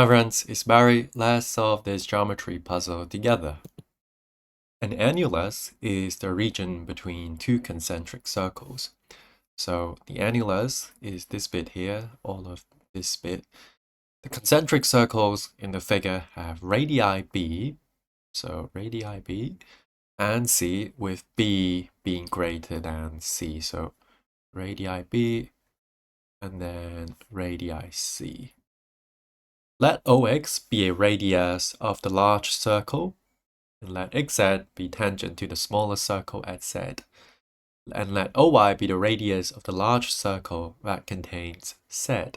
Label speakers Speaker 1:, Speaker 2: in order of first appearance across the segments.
Speaker 1: Hi friends, it's Barry. Let's solve this geometry puzzle together. An annulus is the region between two concentric circles. So the annulus is this bit here, all of this bit. The concentric circles in the figure have radii B, so radii B, and C, with B being greater than C. So radii B and then radii C. Let OX be a radius of the large circle, and let XZ be tangent to the smaller circle at Z. And let OY be the radius of the large circle that contains Z.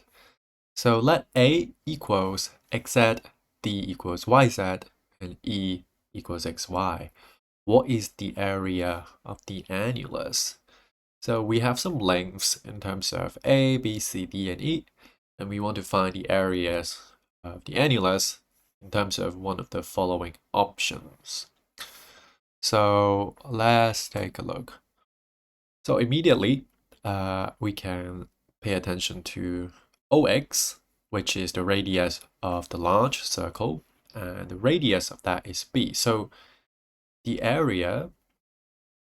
Speaker 1: So let A equals XZ, D equals YZ, and E equals XY. What is the area of the annulus? So we have some lengths in terms of A, B, C, D, and E, and we want to find the areas of the annulus in terms of one of the following options. So let's take a look. So immediately we can pay attention to OX, which is the radius of the large circle, and the radius of that is B. So the area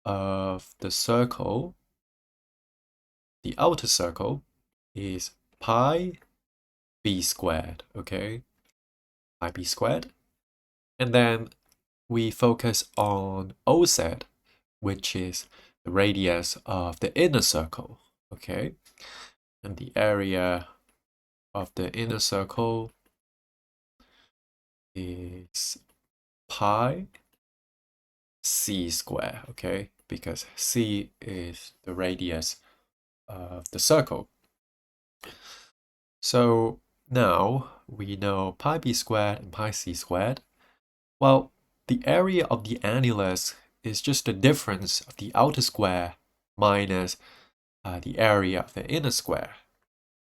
Speaker 1: of the circle, the outer circle, is pi b squared, okay? Pi b squared. And then we focus on OZ, which is the radius of the inner circle, okay? And the area of the inner circle is pi c squared, okay? Because c is the radius of the circle. So now we know pi b squared and pi c squared. Well, the area of the annulus is just the difference of the outer square minus the area of the inner square.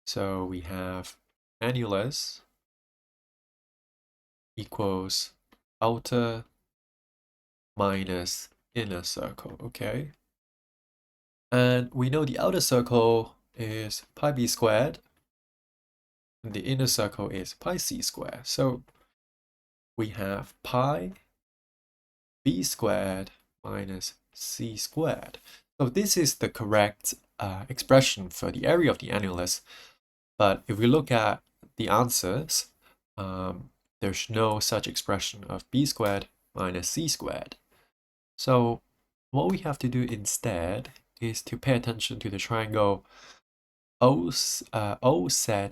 Speaker 1: So we have annulus equals outer minus inner circle, okay? And we know the outer circle is pi b squared, and the inner circle is pi c squared. So we have pi b squared minus c squared. So this is the correct expression for the area of the annulus. But if we look at the answers, there's no such expression of b squared minus c squared. So what we have to do instead is to pay attention to the triangle OZX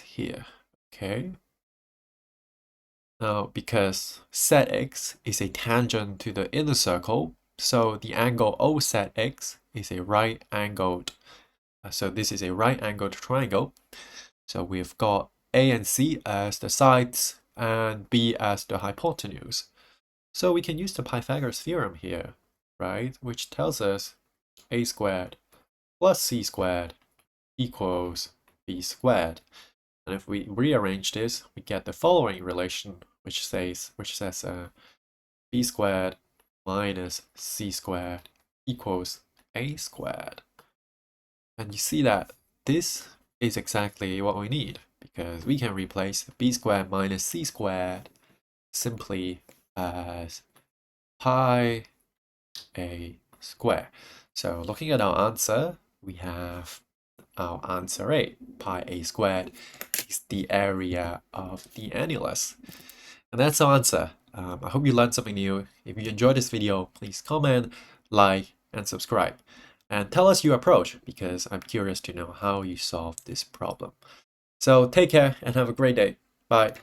Speaker 1: here, okay? Now, because ZX is a tangent to the inner circle, so the angle OZX is a right-angled, so this is a right-angled triangle. So we've got A and C as the sides and B as the hypotenuse. So we can use the Pythagoras theorem here, right? Which tells us A squared plus C squared equals B squared. And if we rearrange this, we get the following relation, which says B squared minus C squared equals A squared. And you see that this is exactly what we need, because we can replace B squared minus C squared simply as pi A squared. So looking at our answer, we have our answer A, pi A squared, is the area of the annulus. And that's our answer. I hope you learned something new. If you enjoyed this video, please comment, like, and subscribe. And tell us your approach, because I'm curious to know how you solved this problem. So take care and have a great day. Bye.